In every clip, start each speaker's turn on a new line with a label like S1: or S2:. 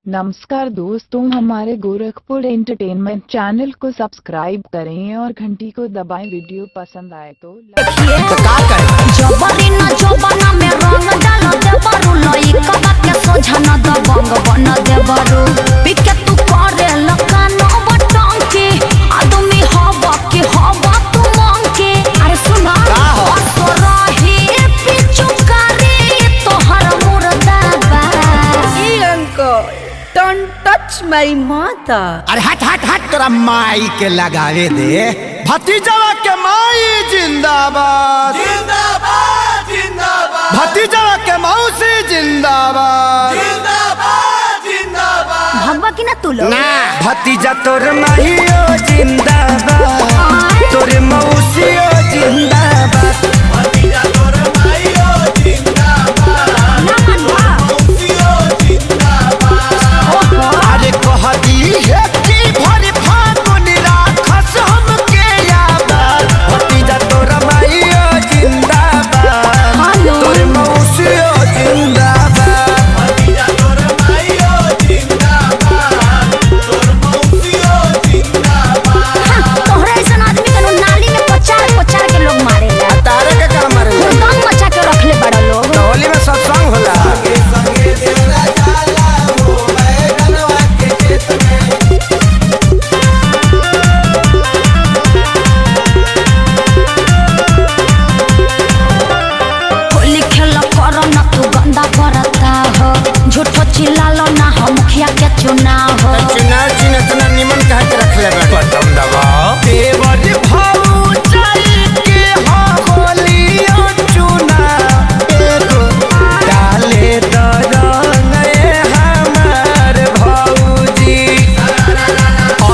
S1: नमस्कार दोस्तों, हमारे गोरखपुर एंटरटेनमेंट चैनल को सब्सक्राइब करें और घंटी को दबाएं। वीडियो पसंद आए तो
S2: देखिए तो का करे जबरी न जबना में रंग डाल दे बारू लई कबा के सोझा न दबंग बन दे बारू पिके तू करे लकानो बटन के आदमी हवा के हवा तू मांग के अरे सुना असरही पिचु करे तोहर मुर्दा बा
S3: ई uncle don't touch my mother.
S4: अरे हट हट हट तोरा माई के लगावे दे। भतीजवा के माई जिंदाबाद
S5: जिंदाबाद जिंदाबाद
S4: भतीजवा के मौसी जिंदाबाद
S5: जिंदाबाद जिंदाबाद।
S2: भगवा की ना तू लो
S4: ना भतीजा तोर माहियो जिंदाबाद तोर मौसियो जिंदाबाद
S5: भतीजा तोर माईयो जिंदाबाद
S2: ना मनवा
S5: मौसियो जिंदाबाद।
S4: अरे कहती है कि भरी फागुन राखस हमके याद भतीजा तोर माहियो जिंदाबाद तोर मौसियो जिंदाबाद
S5: भतीजा तोर माईयो जिंदाबाद तोर मौसियो जिंदाबाद।
S2: तोहरे ऐसा आदमी के नाली में पचार पचार के लोग मारेला
S4: तारे के काम मारे
S2: हुरदंग मचा के रखले बड़ा लोग
S4: होली में सत्संग होला
S5: संगे संगे देवरा जाला हो बैगनवा के खेत में।
S2: होली खेल कर न तू गंदा करता हो झूठो चिल्लालो ना हो मुखिया के चुनाव हो
S4: चुनाव चिन्ह इतना निमन कहा के रखले बा बटन दबाओ देवर भाऊ चल के हो होलियो चुना एगो डाले दरंग हमार भौजी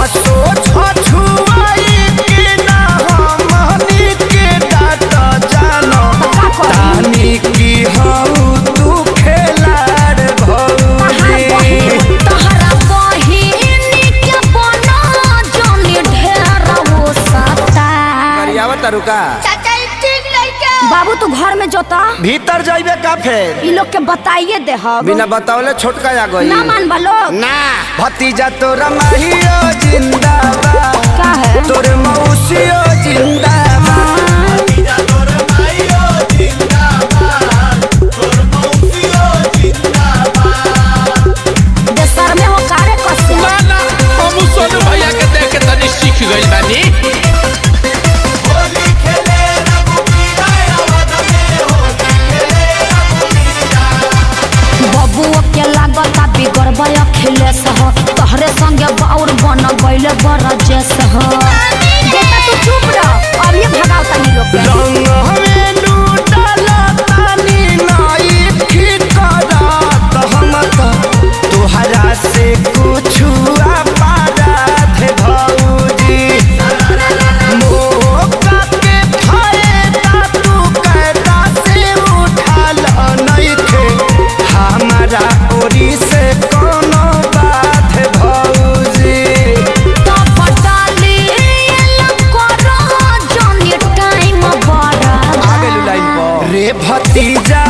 S4: असो छछुआई के ना हमनी के डाट जानो तानी की हऊ तू खेलार भौजी
S2: तहरा बहिन के बना जोनी ढेर वो सता
S4: करियावा तरुका
S2: बाबू तू घर में जोता
S4: भीतर जाइबे का फेर
S2: ई लोग के बताइए दे हम
S4: बिना बतावले छोटका आ गई
S2: ना मान बलो
S4: ना भतीजा तोरा माहियो जिंदाबाद
S2: का है
S4: तोर मौसियो जिंदाबाद
S5: भतीजा तोर माईयो जिंदाबाद तोर मौसियो जिंदाबाद।
S2: देशर में हो कारे कसे
S6: ना हम सोनू भैया के देख के तनी सीख गइल बानी।
S5: होली खेले रघुवीरा अवध में होली खेले रघुवीरा।
S2: बबुआ के लागता बिगड़बय अखिलेश हो तोहरे संगे बाउर बन गइले बरजेश हो बेटा तू चुप रह अब ये भगाओ तनी लोग के
S4: रंग हमें लूटला तानी नाई ठिकरात हम त तोहरा से कुछ अपराध भौजी मौका के फायदा तू कैदा से उठाल नइखे हमारा ओरी से कोनो बात भौजी
S2: तो पटाली करो जनी टाइम बड़ा
S4: आगे लाइन पर रे भतीजा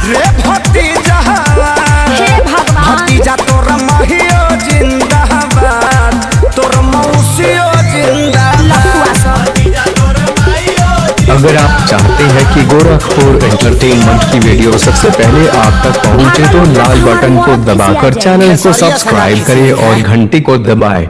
S4: रे भतीजा
S2: हे भगवान
S4: भतीजा तोर महियो जिंदाबाद तोर मौसियो जिंदाबाद
S2: लफुआ सब
S5: भतीजा तोर माईयो
S7: अगर आप चाहते हैं कि गोरखपुर एंटरटेनमेंट की वीडियो सबसे पहले आप तक पहुंचे तो लाल बटन को दबाकर चैनल को सब्सक्राइब करें और घंटी को दबाएं।